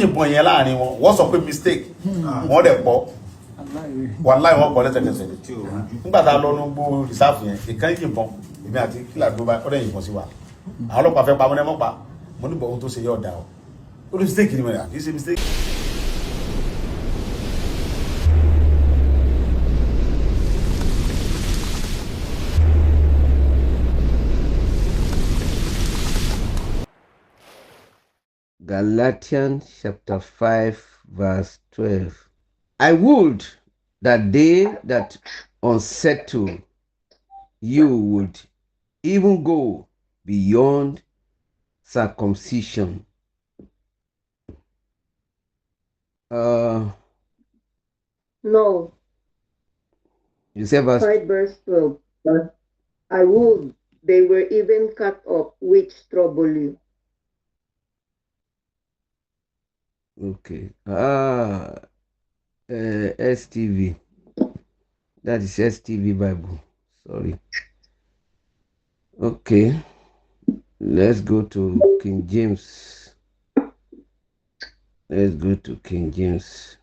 yìnbọn yẹn láàrin wọn wọ́n sọ pé mistake wọ́n dẹ̀ pọ̀ wàláì wọ́n pọ̀ lẹ́sẹ̀kẹsẹ̀ nígbà tá a lọ ní gbó rìsáàfù yẹn ìkan yìnbọn èmi àti kílà tó bá ọdẹ yìnbọn sí wa àwọn ọlọ́pàá fẹ́ pa mọ́ nẹ́mọ́ pa mo níbọ̀ ohun tó ṣe yọ̀ ọ̀dà o ó ní mistake ni mo yà kì í ṣe mistake. Galatians chapter 5 verse 12. I would that they that unsettle you would even go beyond circumcision. No. You say verse 5 verse 12. But I would they were even cut off which trouble you. okay. STV. That is STV Bible. Sorry. Okay. Let's go to King James. Let's go to King James.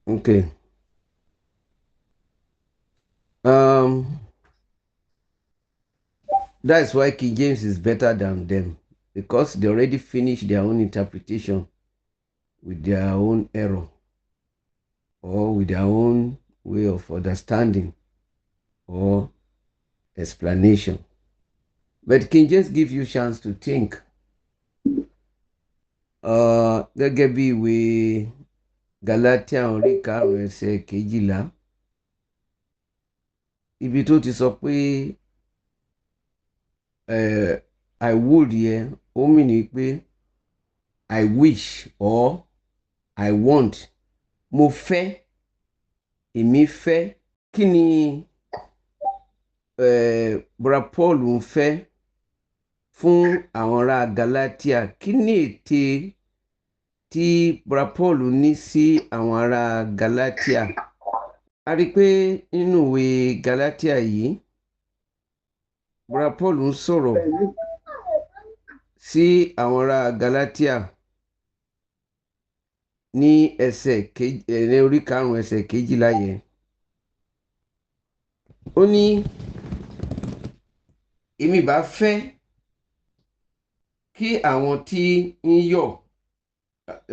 Okay. That's why King James is better than them, because they already finished their own interpretation with their own error or with their own way of understanding or explanation. But King James gives you chance to think. Gẹ́gẹ́ bí ìwé Galatia orí karùn-ún ẹsẹ̀ kejìlá, ibi tó ti sọ pé I would yẹ ó mìíní pé I wish or I want. Mo fẹ́, èmi fẹ́. Kí ni Bra Paul ń fẹ́ fún àwọn ará Galatia? Kí ni ète tí Bra Paul ní sí àwọn ará Galatia? A rí pé nínú ìwé Galatia yìí, Bra Paul ń sọ̀rọ̀ sí àwọn ará Galatia ní orí karùn-ún ẹsẹ̀ kejìlá yẹn. Ó ní èmi bá fẹ́ kí àwọn tí ń yọ̀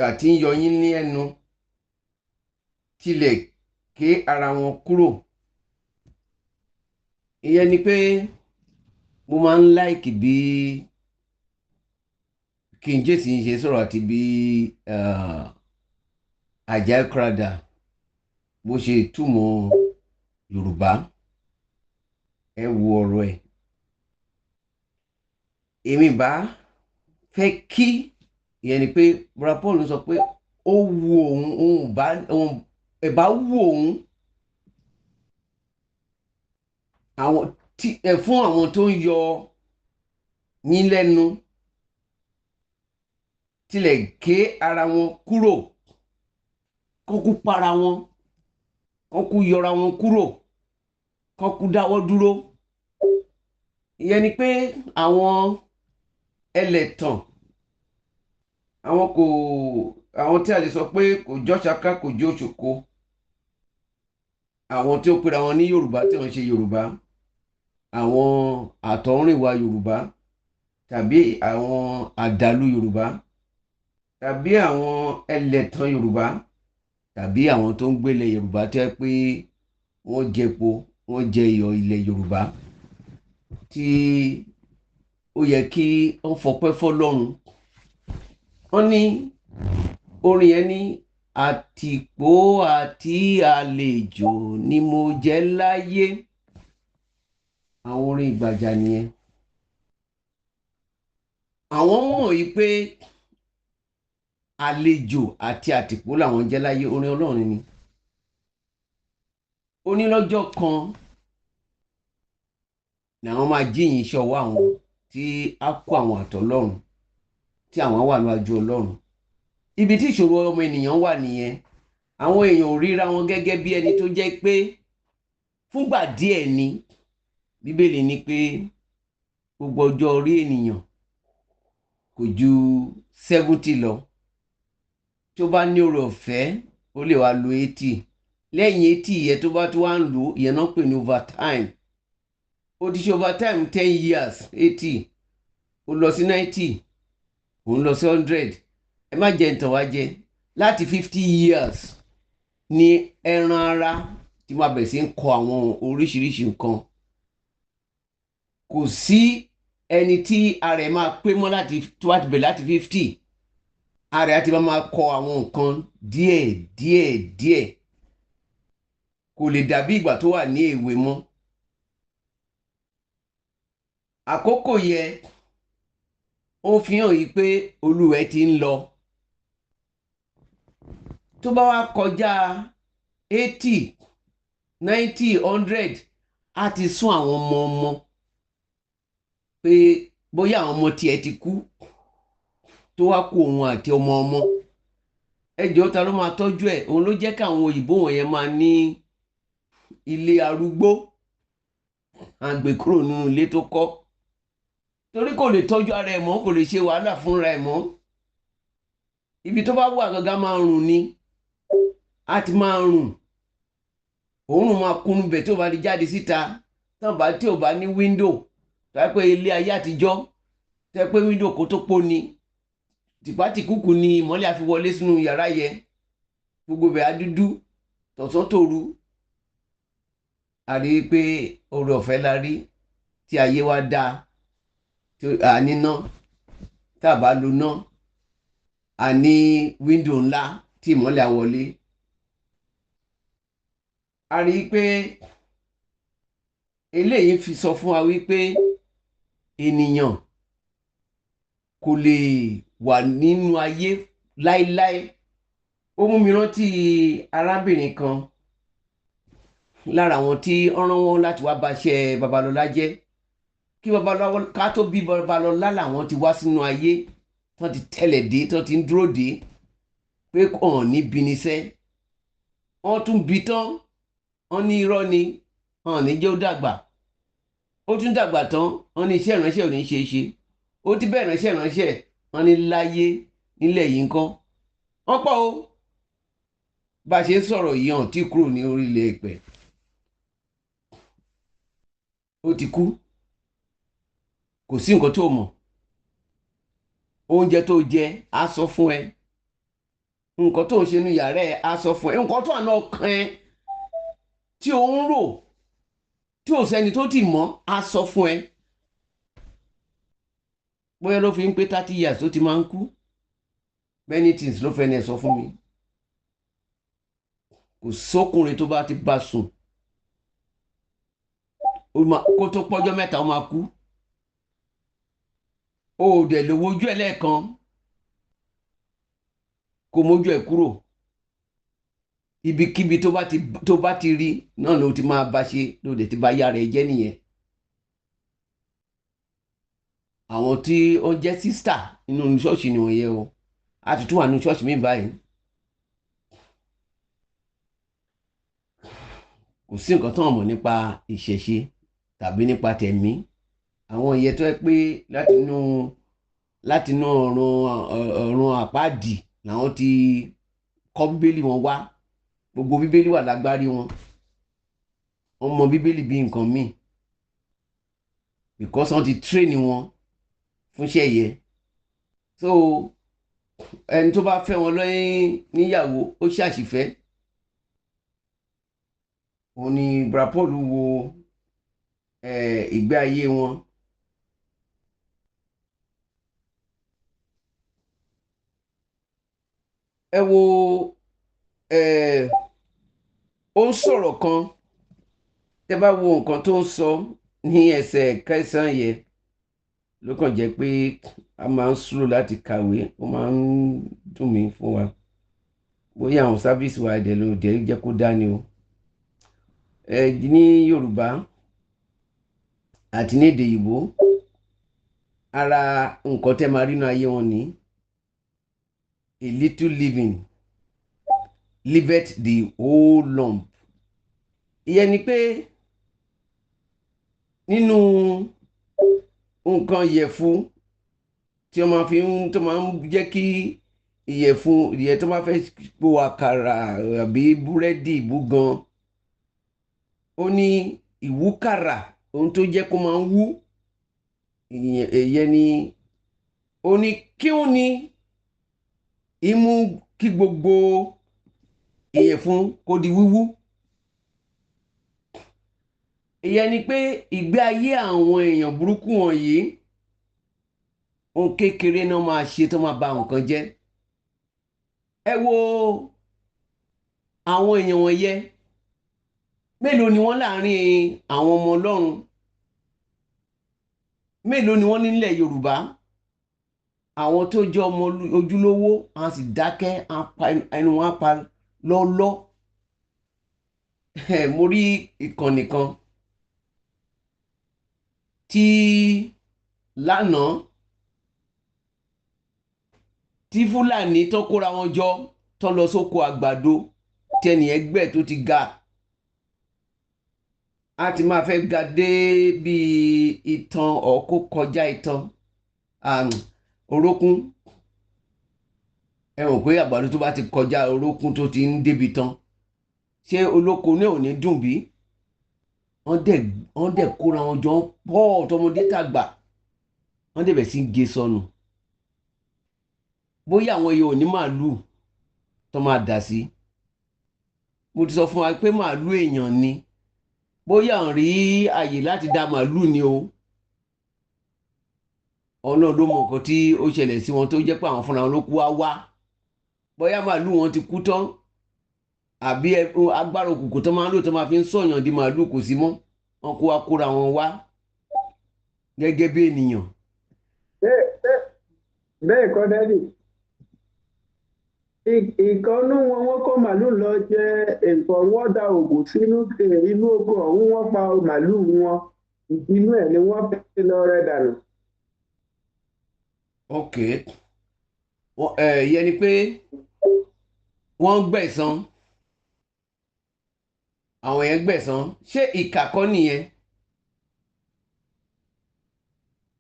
àti ń yọ yín ní ẹnu tilẹ̀ ké ara wọn kúrò. Ìyẹn ni pé mo máa ń like bí King James ń ṣe sọ̀rọ̀ àti bí Àjàyí Crowther bó ṣe túmọ̀ Yorùbá. Ẹ wo ọ̀rọ̀ ẹ̀. Èmi bá fẹ́ kí, ìyẹn ni pé Bra Paul sọ pé ó wu òun ẹ̀ bá wù òun fún àwọn tó ń yọ yín lẹ́nu tilẹ̀ ké ara wọn kúrò, kọ́kú para wọn, kọ́kú yọra wọn kúrò, kọ́kú dáwọ́ dúró. Ìyẹn ni pé àwọn ẹlẹ́tàn, àwọn tí a lè sọ pé kò jọ́ ṣaká kò jọ́ ṣòko, àwọn tí ó pera wọn ní Yorùbá tí wọ́n ṣe Yorùbá, àwọn àtọ̀húnrìnwá Yorùbá tàbí àwọn àdàlú Yorùbá tàbí àwọn ẹlẹ́tàn Yorùbá tàbí àwọn tó ń gbélé Yorùbá tẹ́ pé wọ́n jẹpo, wọ́n jẹ iyọ̀ ilẹ̀ Yorùbá, tí ó yẹ kí wọ́n fọpẹ́ fọ́lọ́run. Wọ́n ní orin yẹn ní àtìpó àti àlejò ni mo jẹ́ láyé. Àwọn orin Ìgbàjà nìyẹn. Àwọn mọ̀ yìí pé àlejò àti àtìpó làwọn jẹ́ láyé. Orin Ọlọ́run ni. Ó ní lọ́jọ́ kan ni àwọn máa jíyìn iṣẹ́ ọwọ́ àwọn tí á kó àwọn àtọ̀lọ́run tí àwọn wà níwájú Ọlọ́run. Ibi tí ìṣòro ọmọ ènìyàn wà nìyẹn. Àwọn èèyàn ò ríra wọn gẹ́gẹ́ bí ẹni tó jẹ́ pé fúngbà díẹ̀ ni. Bíbélì ní pé gbogbo ọjọ́ orí ènìyàn kò ju 70 lọ. Tó bá ní oore ọ̀fẹ́ ó lè wá lo 80. Lẹ́yìn 80 yẹn tó bá tó wá ń lò ìyẹn náà pè ní overtime. Ó ti ṣe overtime 10 years 80 ó lọ sí 90 ó ń lọ sí 100. Ẹ má jẹ́ ǹtàn wá jẹ láti 50 years ni ẹran ara tí máa bẹ̀rẹ̀ sí ń kọ àwọn oríṣiríṣi nǹkan. Kò sí ẹni tí ara ẹ̀ máa pé mọ́ láti tó bá ti bẹ̀rẹ̀ láti 50 ara ẹ̀ ti máa kọ àwọn nǹkan díẹ̀. Kò lè dàbí ìgbà tó wà ní èwe mọ́. Àkókò yẹ ó fi hàn yìí pé olúwẹ̀ ti ń lọ. Tó bá wá kọjá 80 90 100 á ti sún àwọn ọmọ pé bóyá àwọn ọmọ tiẹ̀ ti kú tó wá kú òun àti ọmọ. Ẹjọ́ ta ló máa tọ́jú ẹ̀? Òun ló jẹ́ káwọn òyìnbó wọ̀nyẹn máa ní ilé arúgbó àgbèkúrò nínú ilé tó kọ́, torí kò lè tọ́jú ara ẹ̀ mọ́, kò lè ṣe wàhálà fúnra ẹ̀ mọ́. Ibi tó bá wà gangan máa rùn ni, á ti máa rùn, òórùn máa kúnnú bẹ̀ tó bá di jáde síta. Tí ò bá ní wíńdò tó yẹ pé ilé ayé àtijọ́ tó yẹ pé wíńdò kó tó pó ni, tìpátìkúkù ni ìmọ́lẹ̀ á fi wọlé sínú yàrá yẹn, gbogbo bẹ̀ á dúdú tọ̀sán tòru. A rí i pé oore ọ̀fẹ́ la rí tí ayé wa dáa, tí a níná tá a bá lo ná, a ní wíńdò ńlá tí ìmọ́lẹ̀ á wọlé. A rí i pé eléyìí fi sọ fún wa wípé ènìyàn kò lè wà nínú ayé láéláé. Ó mú mi rántí arábìnrin kan lára àwọn tí wọ́n rán wọn láti wá báṣẹ́ Babalọ́lá jẹ́. Kí Babalọ́lá ká tó bí Babalọ́lá làwọn ti wá sínú ayé, tán ti tẹ̀lẹ̀ dé, tán ti ń dúró dé pé kàn ní bí níṣẹ́. Wọ́n tún bí tán, wọ́n ní irọ́ ni, hàn ní jẹ́ ó dàgbà. Ó tún dàgbà tán, wọ́n ní iṣẹ́ ìránṣẹ́ ò ní ṣe é ṣe. Ó ti bẹ̀rẹ̀ iṣẹ́ ìránṣẹ́, wọ́n ní láyé nílẹ̀ yìí ńkọ́. Wọ́n pọ̀ o, bá a ṣe ń sọ̀rọ̀ yìí hàn tí kúrò ní orílẹ̀ èpẹ̀. Ó ti kú, kò sí nǹkan tó mọ̀. Oúnjẹ tó jẹ á sọ fún ẹ, nǹkan tó ń ṣe ní yàrá ẹ á sọ fún ẹ, nǹkan tó àná ọkàn ẹ tí ò ń rò tí ò sẹ́ni tó ti mọ̀ á sọ fún ẹ. Bóyá ló fi ń pé 30 years tó ti máa ń kú. Many things ló fẹ́ ní ẹ sọ fún mi. Kò sókùnrin tó bá ti bá sùn kó tó pọ́jọ́ mẹ́ta ó máa kú. O ò dẹ̀ lè wojú ẹ lẹ́ẹ̀kan kó mójú ẹ kúrò. Ibikíbi tó bá ti rí náà ló ti máa bá ṣe, ló dẹ̀ ti bá yá rẹ̀ jẹ́ nìyẹn. Àwọn tí ó jẹ́ sísítà nínú ṣọ́ọ̀ṣì ni wọ́n yẹ o. A ti tún wà nínú ṣọ́ọ̀ṣì mi báyìí. Kò sí nǹkan tó mọ̀ nípa ìṣẹ̀ṣe tàbí nípa tẹ̀mí. Àwọn ìyẹn tó yẹ pé látinú ọ̀run àpáàdì làwọn ti kọ́ bíbélì wọn wá. Gbogbo bíbélì wà lágbárí wọn. Wọ́n mọ bíbélì bí nǹkan míì because wọ́n ti train wọn fúnṣẹ́ yẹ. So ẹni tó bá fẹ́ wọn níyàwó ó ṣàṣìfẹ́. Òun ni Bra Paul wo ìgbé ayé wọn. Ẹ wo ó ń sọ̀rọ̀ kan, tẹ́ bá wo nǹkan tó ń sọ ní ẹsẹ̀ 9 yẹn ló kàn jẹ́ pé a máa ń slow láti kàwé, ó máa ń dùn mí fún wa. Bóyá àwọn sáfíìsì wa ẹ̀dẹ̀ ló jẹ́ kó dání o. Ní Yorùbá àti ní èdè Ìgbò, ara nǹkan tẹ́ máa rí nínú ayé wọn ní a little living liveth the whole lump. Ìyẹn ni pé nínú nǹkan yẹ̀fun tí wọ́n máa fi ń tó máa ń jẹ́ kí ìyẹn tó máa fẹ́ po àkàrà àbí búrẹ́dì búgan ó ní ìwúkàrà ohun tó jẹ́ kó máa ń wú ìyẹn ni ó ní kí ó ní imú kí gbogbo ìyẹ̀fun kó di wíwú ìyẹn ni pé ìgbé ayé àwọn èèyàn burúkú wọ̀nyí ohun kékeré náà máa ṣe tó máa ba nǹkan jẹ́ ẹ wo àwọn èèyàn wọ̀nyẹ mélòó ni wọ́n láàrin àwọn ọmọ Ọlọ́run mélòó ni wọ́n nílẹ̀ Yorùbá àwọn tó jẹ́ ọmọ ojúlówó a sì dákẹ́ ẹnu wọn pa lọ́lọ́ mo rí ìkànnì kan tí lánàá tí Fúlàní tó kóra wọn jọ tó lọ sóko àgbàdo tẹni ẹgbẹ́ tó ti ga a ti máa fẹ́ ga dé bí ìtàn ọkọ kọjá ìtàn orókún ẹ mọ̀ pé àgbàdo tó bá ti kọjá orókún tó ti ń débi tán ṣé olóko náà ò ní dùn bí wọ́n dẹ̀ kóra wọn jọ pọ̀ tọmọdé tàgbà wọ́n dẹ̀ bẹ̀ sí gé sọnù bóyá àwọn yóò ní màálù tó máa dà sí mo ti sọ fún wa pé màálù èèyàn ni bóyá ń rí àyè láti dá màálù ni o ọ̀nà ló mọ̀ nǹkan tí ó ṣẹlẹ̀ sí wọn tó jẹ́ pé àwọn fúnra wọn ló kú wá wá bóyá màálù wọn ti kú tán àbí agbára òkùnkùn tó máa ń lò tó máa fi ń sọ̀yàn di màálù kò sí mọ́ wọn kó wá kóra wọn wá gẹ́gẹ́ bí ènìyàn. bẹ́ẹ̀ kọ́ dádì ìkànnú wọn kó màálù lọ jẹ nǹkan wọ́n da oògùn sínú inú oko ọ̀hún wọ́n pa màálù wọn inú ẹ̀ ni wọ́n fẹ́ lọ rẹ̀ dànù. ok ìyẹn ni pé wọ́n gbẹ̀san àwọn yẹn gbẹ̀san ṣé ìkà kọ́ nìyẹn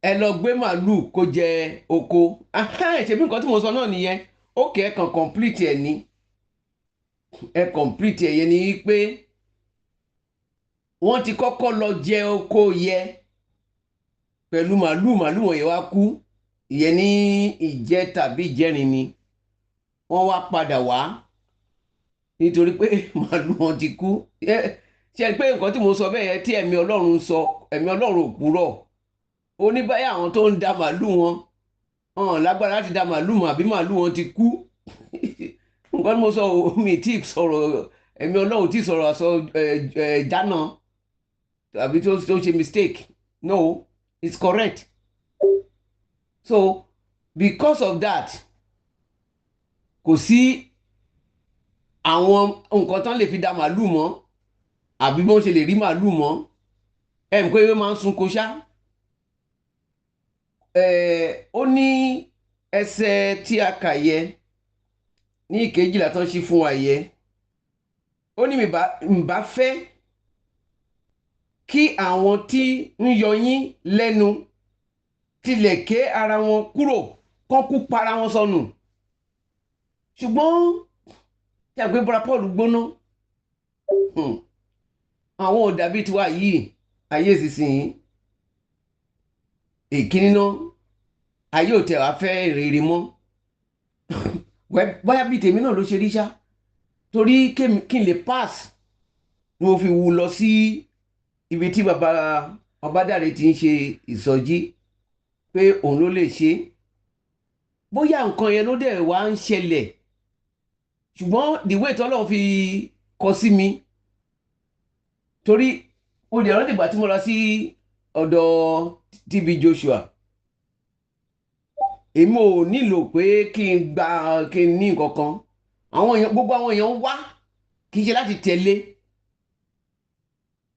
ẹ lọ gbé màálù kó jẹ oko ṣebí nǹkan tí mo sọ náà nìyẹn ókè ẹ kàn complete ẹ ní ẹ complete ẹ yẹn ni wípé wọ́n ti kọ́kọ́ lọ jẹ oko yẹ pẹ̀lú màálù wọ̀nyẹn wá kú ìyẹn ní ìjẹ tàbí ìjẹrin ni wọ́n wá padà wá nítorí pé màálù wọn ti kú ṣe pé nǹkan tí mo sọ bẹ́ẹ̀ yẹn tí ẹ̀mí Ọlọ́run sọ ẹ̀mí Ọlọ́run ò purọ́ oníbàyà àwọn tó ń da màálù wọn lágbára láti da màálù mọ́ àbí màálù wọn ti kú nǹkan tí mo sọ mi tí sọ̀rọ̀ ẹ̀mí Ọlọ́run tí sọ̀rọ̀ àsọ jánà tàbí tó ṣe mistake no it's correct so because of that kò sí àwọn nǹkan tán lè fi da màálù mọ́ àbí bọ́n ṣe lè rí màálù mọ́ ẹ̀ ń pé ewé máa ń sun kóṣá ó ní ẹsẹ̀ tí a kà yẹ ní ìkejìlá tán ṣí fún wa yẹ ó ní mbà fẹ́ kí àwọn tí ń yọ yín lẹ́nu tilẹ̀ ké ara wọn kúrò kán kú para wọn sọnù ṣùgbọ́n tí a gbé bọ́ra Paul gbóná àwọn ò dàbí tiwa yìí ayé ìsinsìnyí ìkíní náà ayé ò tẹ̀ wá fẹ́ rere mọ́ bóyá bíi tèmi náà ló ṣe rí ṣá torí kí n lè pass ni mo fi wù lọ sí ibi tí bàbá Ọbádáre ti ń ṣe ìsọjí pé òun ló lè ṣe bóyá nǹkan yẹn ló dẹ̀ wá ń ṣẹlẹ̀ ṣùgbọ́n the way tọ́lọ́run fi kọ sí mi torí mo dẹ̀ rántí ìgbà tí mo lọ sí ọ̀dọ̀ TB Joshua èmi ò nílò pé kí n ní nǹkan kan àwọn èèyàn gbogbo àwọn èèyàn wá kì í ṣe láti tẹ̀lé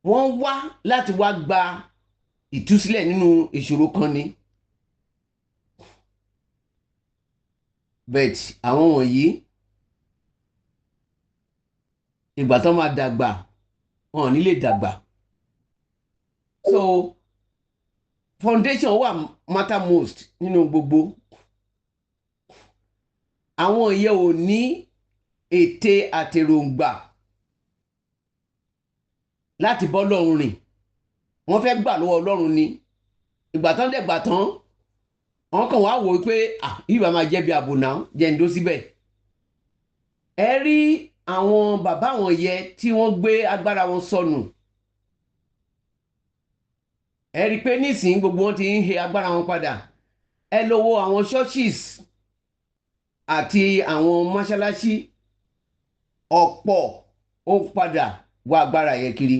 wọ́n wá láti wá gba ìtúsílẹ̀ nínú ìṣòro kan ni but àwọn wọ̀nyí ìgbà tó máa dàgbà wọn ò ní lè dàgbà so foundation wà matter most nínú gbogbo àwọn yẹn ò ní ète àtèròǹgbà láti bọ́ lọ́run rìn, wọ́n fẹ́ gbà lọ́wọ́ Ọlọ́run ni. Ìgbà tán dẹ̀gbà tán wọ́n kàn wá wò ó pé ìwà máa jẹ́ bí àbò náà jẹ́ ń dó síbẹ̀. Ẹ rí àwọn bàbá wọn yẹ tí wọ́n gbé agbára wọn sọnù. Ẹ rí pé nísìnyí gbogbo wọn ti ń he agbára wọn padà. Ẹ lọ wo àwọn churches àti àwọn mọ́ṣáláṣí, ọ̀pọ̀ ó padà wá agbára yẹn kiri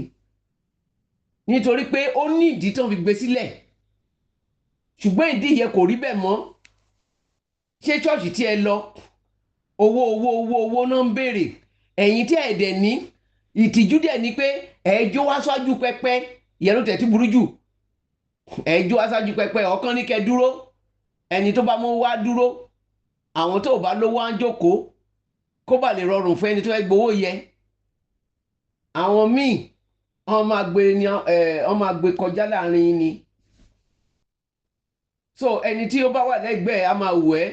nítorí pé ó ní ìdí tó ń fi gbé sílẹ̀, ṣùgbọ́n ìdí yẹn kò rí bẹ́ẹ̀ mọ́. Ṣé chọ́ọ̀chì tí ẹ lọ owó náà ń béèrè, ẹ̀yin tí ẹ̀ dẹ̀ ní ìtìjú dẹ̀ ni pé ẹ̀ẹ́jọ́ wá ṣáájú pẹpẹ, ìyẹn ló tẹ̀ tí burú jù. Ẹ̀ẹ́jọ́ wá ṣáájú pẹpẹ, ọ̀kan ní kẹ́ dúró, ẹni tó bá mú wá dúró, àwọn tó bá lówó á jókòó kó bà lè rọrùn fún ẹni tó fẹ́ gbowó yẹ. Àwọn míì wọ́n máa gbé kọjá láàrin ni. So ẹni tí ó bá wà lẹ́gbẹ̀ẹ́ á máa wò ẹ́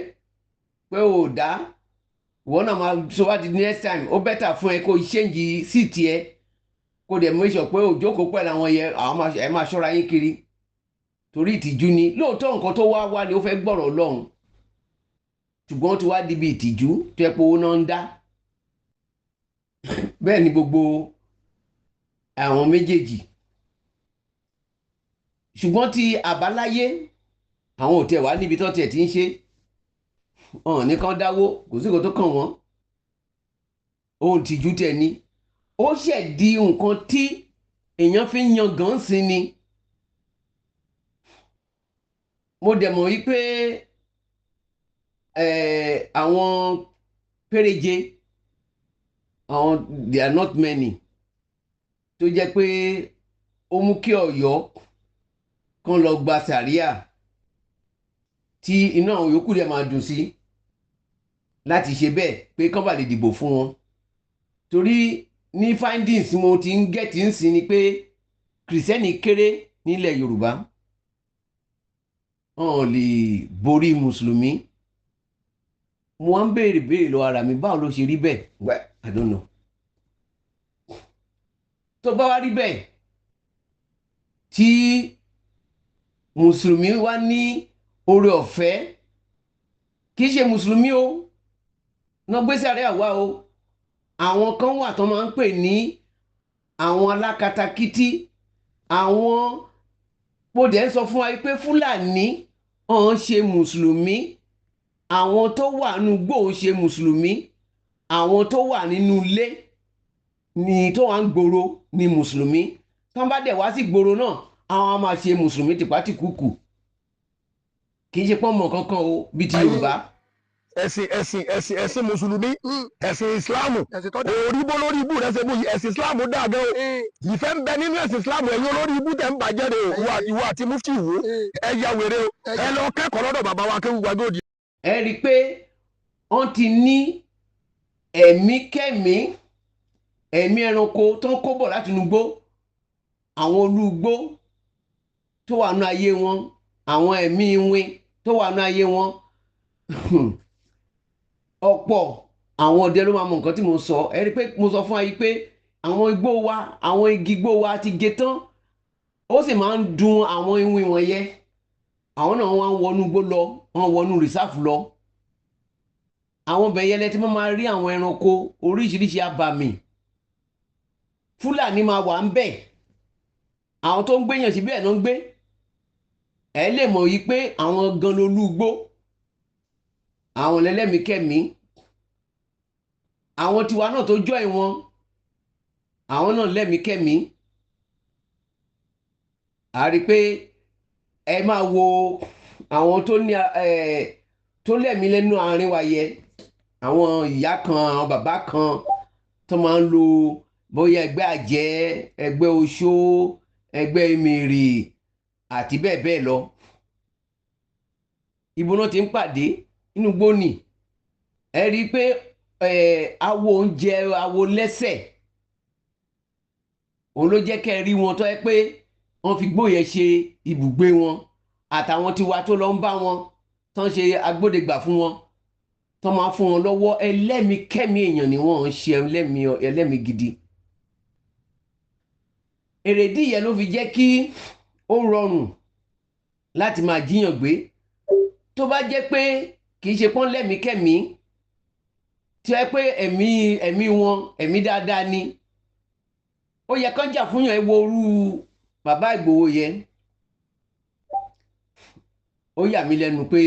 pé ò dá, ìwọ náà máa so wá di next time ó bẹ́tà fún ẹ kó ṣéǹjì síìtì ẹ kó dẹ̀ mú ìṣọ̀ pé òjókòó pẹ̀lú àwọn yẹn, ẹ máa ṣọ́ra yín kiri torí ìtìjú ni. Lóòótọ́ nǹkan tó wá ni ó fẹ́ gbọ́rọ̀ Ọlọ́run, ṣùgbọ́n ó ti wá dibi ìtìjú tó yẹ pé owó náà ń dá. Bẹ́ẹ̀ ni gbogbo àwọn méjèèjì. Ṣùgbọ́n ti àbáláyé àwọn ò tẹ̀ wá níbi tó tiẹ̀ ti ń ṣe, ọ̀n ní kán dáwó, kò sí nǹkan tó kàn wọ́n. Ohun ìtìjú tẹ̀ ni ó ṣẹ̀ di nǹkan tí èèyàn fi ń yan gan sí ni. Mo dẹ̀ mọ̀ wípé àwọn péréje, àwọn they are not many, tó jẹ́ pé ó mú kí Ọ̀yọ́ kan lọ gba sàríà tí inú àwọn yòókù dẹ̀ máa dùn sí láti ṣe bẹ́ẹ̀ pé kán bá lè dìbò fún wọn. Torí ní findings mo ti ń gẹ̀tì ń sin ni pé kìrìsìtẹ́nì kéré nílẹ̀ Yorùbá, wọn lè borí mùsùlùmí. Mo wá ń béèrè lọ ara mi, báwo ló ṣe rí bẹ́ẹ̀? Well, I don't know. Tó bá wá rí bẹ́ẹ̀ tí mùsùlùmí wá ní oore ọ̀fẹ́, kì í ṣe mùsùlùmí o náà gbé sáré àwa o, àwọn kan wà tó máa ń pè ní àwọn alákatakítí, àwọn pòdẹ̀ ń sọ fún wa pé Fúlàní ọ̀hún ṣe mùsùlùmí, àwọn tó wà nínú gbòó ṣe mùsùlùmí, àwọn tó wà nínú ilé ni tó wà ń gbòòrò ni mùsùlùmí. Tán bá dẹ̀ wá sí gbòòrò náà àwọn á máa ṣe mùsùlùmí tìpátìkúkù, kì í ṣe pọ́n mọ̀ kankan o bí ti Yorùbá. ẹ̀sìn mùsùlùmí, ẹ̀sìn ìsìláàmù, orí bó lórí ibú rẹ̀ ṣe bú ẹ̀sìn ìsìláàmù dàgẹ́ o. Ìfẹ́ ń bẹ nínú ẹ̀sìn ìsìláàmù, ẹ̀yin olórí ibú tẹ̀ ń bàjẹ́ rẹ̀ o, ìwọ àti mufti wo ẹ ya wèrè o, ẹ lọ kẹ́kọ̀ọ́ lọ́dọ̀ bàbá wa Akéwì Gbàgòdì. Ẹ rí i pé wọ́n ti ní ẹ̀mí kẹ́mí, ẹ̀mí ẹranko tó ń kó bọ̀ láti inú igbó, àwọn olúgbó tó wà nínú ayé wọn, àwọn ẹ̀mí ìwìn tó wà nínú ayé wọn. Ọ̀pọ̀ àwọn ọdẹ ló máa mọ nǹkan tí mo sọ. Ẹ rí i pé mo sọ fún wa yìí pé àwọn igbó wa, àwọn igi igbó wa ti gé tán, ó sì máa ń dun àwọn ìwìn wọ̀nyẹn. Àwọn náà wọ́n á wọnú igbó lọ, wọ́n wọnú rìsáàfù lọ. Àwọn bẹ̀yẹlẹ tí wọ́n máa rí àwọn ẹranko oríṣiríṣi abàmì. Fúlàní máa wà ń bẹ̀, àwọn tó ń gbéyàn síbẹ̀ náà ń gbé. Ẹ lè mọ̀ yìí pé àwọn gan lolú igbó, àwọn lẹ́lẹ́mìí kẹ́mí. Àwọn tiwa náà tó jọ́ ìwọ̀n, àwọn náà lẹ́mìí kẹ́mí. A rí i pé ẹ máa wo àwọn tó lẹ́mìí lẹ́nu àárín wa yẹ, àwọn ìyá kan, àwọn bàbá kan tó máa ń lo bóyá ẹgbẹ́ àjẹ́, ẹgbẹ́ oṣó, ẹgbẹ́ emèrè àti bẹ́ẹ̀ bẹ́ẹ̀ lọ. Ibo náà ti ń pàdé inú gbóni. Ẹ rí i pé awo oúnjẹ, awo lẹ́sẹ̀, òun ló jẹ́ kẹ́ ẹ rí wọn tó yẹ pé wọ́n fi gbóyè ṣe ibùgbé wọn, àtàwọn tiwa tó lọ ń bá wọn tán ṣe agbódegbà fún wọn. tó máa fún wọn lọ́wọ́ ẹlẹ́mìí kẹ́mi èèyàn ni wọ́n ń ṣe ẹlẹ́mìí gidi. èrèdí yẹn ló fi jẹ́ kí ó rọrùn láti máa jíyàn gbé tó bá jẹ́ pé kì í ṣe pọ́n lẹ́mìí kẹ́mi tí ó yẹ pé ẹ̀mí wọn ẹ̀mí dáadáa ni ó yẹ kán jà fún yàn ẹ wo orú bàbá Ìgbòho yẹn. Ó yà mí lẹ́nu pé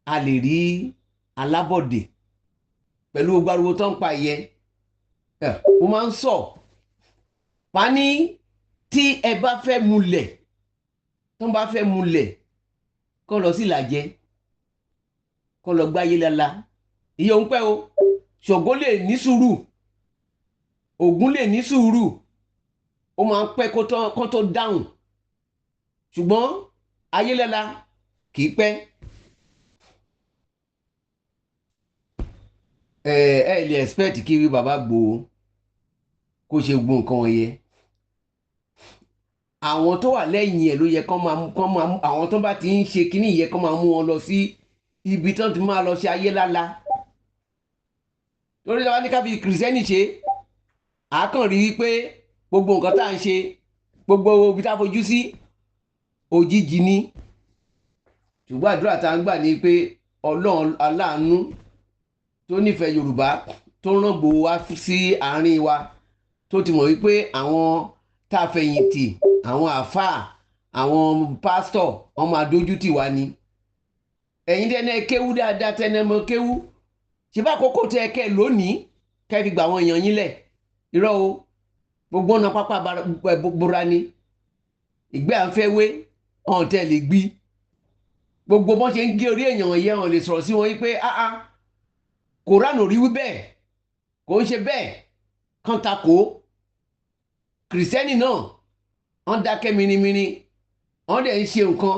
a lè rí alábọ̀dé pẹ̀lú gbogbo ariwo tó ń pa ìyẹn. Mo máa ń sọ pa ní tí ẹ bá fẹ́ múlẹ̀ tó ń bá fẹ́ múlẹ̀ kó lọ sí Ìlàjẹ kó lọ gbáyé lala ìyẹn òun pẹ́ o. Ṣògo lè ní sùúrù, Ògún lè ní sùúrù, ó máa ń pẹ́ kó tó dáhùn, ṣùgbọ́n Ayélẹ́lá kì í pẹ́. Ẹ lè expect kí bàbá Ìgbòho kó ṣe gbogbo nǹkan wọ̀nyẹn. Àwọn tó wà lẹ́yìn ẹ̀ ló yẹ kán máa mú àwọn tó bá ti ń ṣe kínní yẹ kán máa mú wọn lọ sí ibi tó ti máa lọ sí Ayélálá. Lórí ìjọba ní ká fi kìrìsìtẹ́nì ṣe àákàn rí wípé gbogbo nǹkan tá à ń ṣe gbogbo ibi tá a fojú sí òjijì ni. Ṣùgbọ́n àdúrà tá à ń gbà ní pé Ọlọ́run aláàánú tó nífẹ̀ẹ́ Yorùbá tó rán Ìgbòho wá sí àárín wa tó ti mọ̀ wípé àwọn tá a fẹ̀yìntì àwọn àáfàá àwọn pásítọ̀ wọ́n máa dójú tì wá ni. Ẹ̀yin dẹ́nẹ́ kéwú dáadáa tẹ́nẹ́ mọ́ kéwú ṣe bá àkókò tẹ́ ẹ kẹ́ lónìí kẹ́ fi gbà àwọn èèyàn yín lẹ̀. Irọ́ o, gbogbo ọ̀nà pápá bora ni ìgbẹ́ à ń fẹ́ wé ọ̀hún tẹ́ lè gbí. Gbogbo bọ́n ṣe ń gé orí èèyàn yẹn hàn lè sọ̀rọ̀ sí wọn wípé Kòránù rí wí bẹ́ẹ̀ kò ń ṣe bẹ́ẹ̀ kán takò. Kìrìsìtẹ́nì náà wọ́n dákẹ́ minimini wọ́n dẹ̀ ń ṣe nǹkan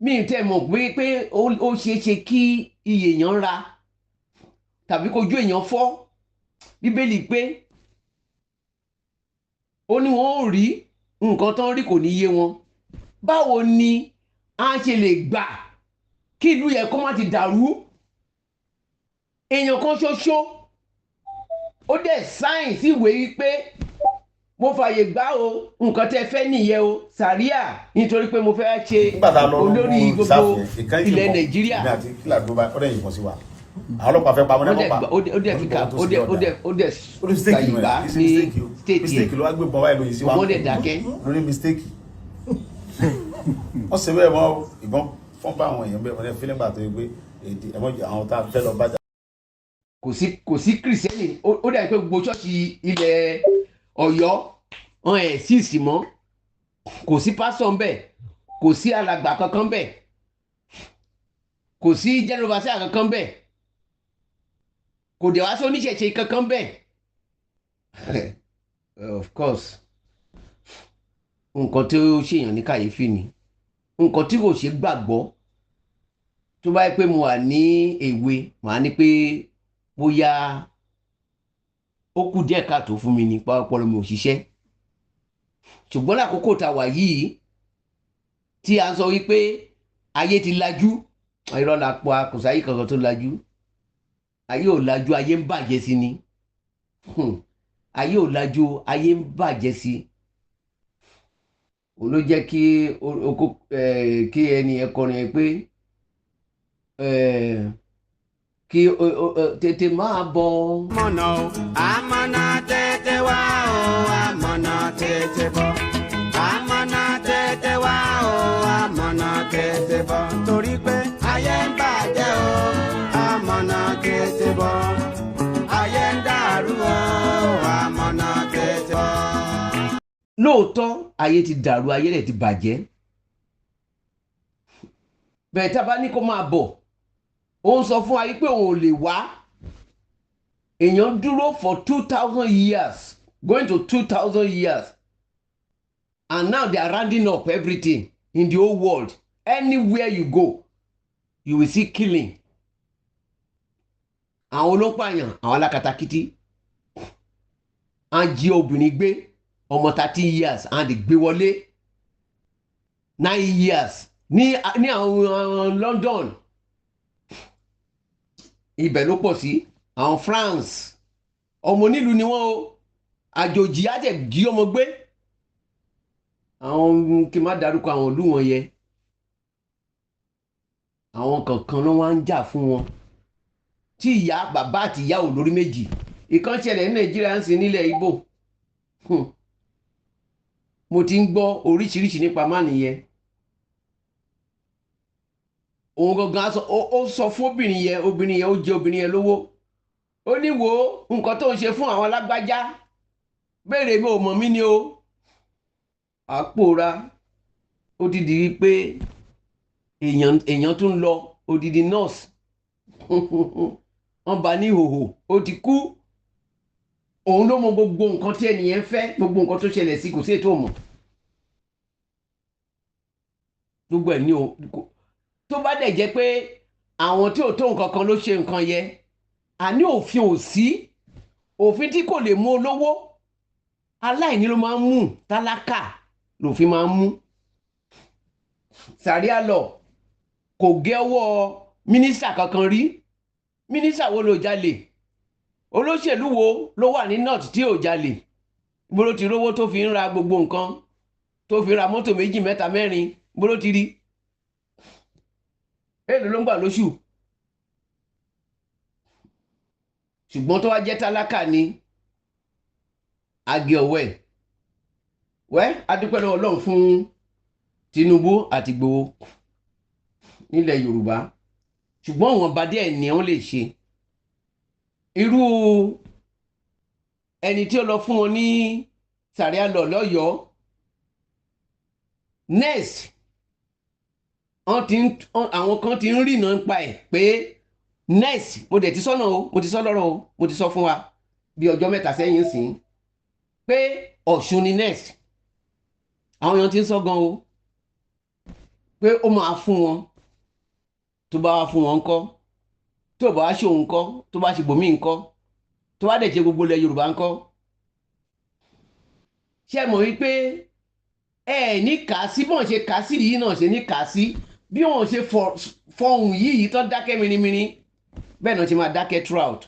míì tẹ́ mọ̀ pé ó ṣeé ṣe kí iye èèyàn ra tàbí kojú èèyàn fọ́. Bíbélì pé ó ní wọn ò rí nǹkan tán rí kò ní yé wọn. Báwo ni a ṣe lè gbà kí ìlú yẹn kó má ti dàrú? Èèyàn kan ṣoṣo ó dẹ̀ sáìn sí ìwé wípé mo fààyè gbà o nǹkan tẹ́ fẹ́ nìyẹn o sàríà nítorí pé mo fẹ́ ṣe olórí gbogbo ilẹ̀ Nàìjíríà. àti kílà tó bá ọdẹ yìnbọn sí wa àwọn ọlọ́pàá fẹ́ pa wọn náà pa. ó dẹ̀ fi kà ó dẹ̀ gbà ní stéètì mistake ló wá gbé bọ́ báyìí lóyìn sí wa. wọ́n dẹ̀ dákẹ́. lórí mistake wọ́n ṣe bẹ́ẹ̀ mọ́ ìbọn fọ́n bá àwọn èèyàn bẹ́ẹ̀ wọ́n dẹ̀ fílẹ̀ gbà tó yẹ pé èdè ẹ̀mọ́ àwọn tá a fẹ́ lọ bá jà. kò sí kìrìsìtẹ́nì ó dà pé gbogbo ṣọ́ọ̀ṣì ilẹ̀ Ọ̀yọ́ wọn ẹ̀ sí ìsìn mọ́, kò sí pásítọ̀ ńbẹ̀, kò sí alàgbà kankan ńbẹ̀, kò sí jẹ́nọ́bàṣà kankan ńbẹ̀, kò dẹ̀ wá sí oníṣẹ̀ṣe kankan ńbẹ̀. Of course nǹkan tí ó ṣèyàn ní kàyéfì ni, nǹkan tí kò ṣe gbàgbọ́. Tó bá yẹ pé mo wà ní èwe màá ní pé bóyá ó kù díẹ̀ káàtó fún mi ní pàápàá mi ò ṣiṣẹ́. Ṣùgbọ́n lákòókò tá a wà yìí tí a ń sọ wípé ayé ti lajú, irọ́ la pa kò sáyé kankan tó lajú. Ayé ò lajú, ayé ń bàjẹ́ sí ni. Ayé ò lajú, ayé ń bàjẹ́ sí. Òun ló jẹ́ kí ẹni ẹ kọrin ẹ pé kí tètè máa bọ̀. Àmọ̀nà o, àmọ̀nà tètè wá o, àmọ̀nà tètè bọ̀. Àmọ̀nà tètè wá o, àmọ̀nà tètè bọ̀. Torí pé ayé ń bàjẹ́ o, àmọ̀nà tètè bọ̀. Ayé ń dàrú o, àmọ̀nà tètè bọ̀. Lóòótọ́ ayé ti dàrú, ayé rẹ̀ ti bàjẹ́. Bẹ́ẹ̀ tá a bá ní kó máa bọ̀, ó ń sọ fún wa pé òun ò lè wá. Èèyàn dúró for 2000 years, going to 2000 years, and now they are rounding up everything in the whole world. Anywhere you go, you will see killing. Àwọn olópàyàn, àwọn alákatakítí, à ń jí obìnrin gbé ọmọ 13 years and gbé wọlé 9 years ní àwọn London. ibẹ̀ ló pọ̀ sí àwọn France ọmọ onílùú ni wọ́n o àjòjì á tẹ̀ jí ọmọ gbé àwọn kí n má dárúkọ àwọn ìlú wọn yẹ àwọn kankan ló wá ń jà fún wọn tí ìyá bàbá àti ìyá ò lórí méjì ìkan ṣẹlẹ̀ ní Nàìjíríà ń sìn nílẹ̀ Ìgbò mo ti ń gbọ́ oríṣiríṣi nípa má nìyẹn òun gangan ó sọ fún obìnrin yẹn ó jẹ obìnrin yẹn lówó ó ní wo nǹkan tó ń ṣe fún àwọn alágbájá béèrè mi ò mọ̀ mí ni o àpòra ó ti di wípé èèyàn tún lọ odidi nurse wọ́n bá ní ìhòhò ó ti kú òun ló mọ gbogbo nǹkan tí ẹnìyẹn fẹ́ gbogbo nǹkan tó ṣẹlẹ̀ sí kò sí ètò mọ̀ gbogbo ẹ̀ ní o tó bá dẹ̀ jẹ́ pé àwọn tí ò tó nǹkan kan ló ṣe nǹkan yẹn àní òfin ò sí òfin tí kò lè mú olówó aláìní ló máa ń mú tálákà lòfin máa ń mú sàríà lọ kò gé ọwọ́ mínísítà kankan rí mínísítà wo ló jalè olóṣèlú wo ló wà ní north tí ò jalè bó ti rówó tó fi ń ra gbogbo nǹkan tó fi ra mọ́tò méjì mẹ́ta mẹ́rin bó ti rí èlò ló ń gbà lóṣù ṣùgbọ́n tó wá jẹ́ tálákà ni agé ọwọ́ ẹ̀ wẹ́ adúpẹ́ lọ́wọ́ Ọlọ́run fún Tinubu àti Ìgbòho nílẹ̀ Yorùbá ṣùgbọ́n àwọn ọba díẹ̀ ni wọ́n lè ṣe irú ẹni tí ó lọ fún wọn ní sàríà lọ lọ́yọ̀ọ́ next àwọn kan ti ń rìnà nípa ẹ̀ pé next mo dẹ̀ ti sọ́nà o mo ti sọ lọ́rọ̀ o mo ti sọ fún wa bí ọjọ́ mẹ́ta sẹ́yìn sí pé Ọ̀ṣun ni next àwọn èèyàn ti ń sọ gan o pé ó máa fún wọn tó bá wá fún wọn ńkọ́ tó bá wá ṣe òun ńkọ́ tó bá ṣe bòmí ńkọ́ tó bá dẹ̀ ṣe gbogbo ilẹ̀ Yorùbá ńkọ́ ṣe mọ̀ wípé ẹ ní kà sí bọ́n ṣe kà sí yìí náà ṣe ní kà sí bí wọ́n ṣe fọhùn yìí tó dákẹ́ mìíràn bẹ́ẹ̀ náà ṣe máa dákẹ́ throughout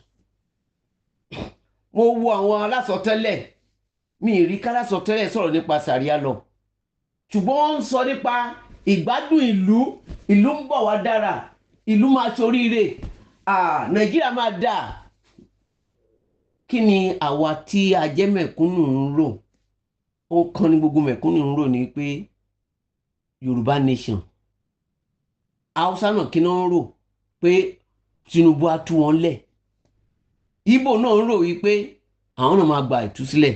mo wo àwọn alásọtẹ́lẹ̀ mi ì rí kálásọtẹ́lẹ̀ sọ̀rọ̀ nípa sàríà lọ ṣùgbọ́n wọ́n ń sọ nípa ìgbádùn ìlú ń bọ̀ wá dára ìlú máa ṣoríire Nàìjíríà máa dà kí ni àwa tí a jẹ́ mẹ̀kúnnù ń rò ó kàn ní gbogbo mẹ̀kúnnù ń rò ní pé Yorùbá nation Haúsá náà kí náà ń rò pé Tinubu á tú wọn lẹ̀ Ìgbò náà ń rò wípé àwọn náà máa gba ìtúsílẹ̀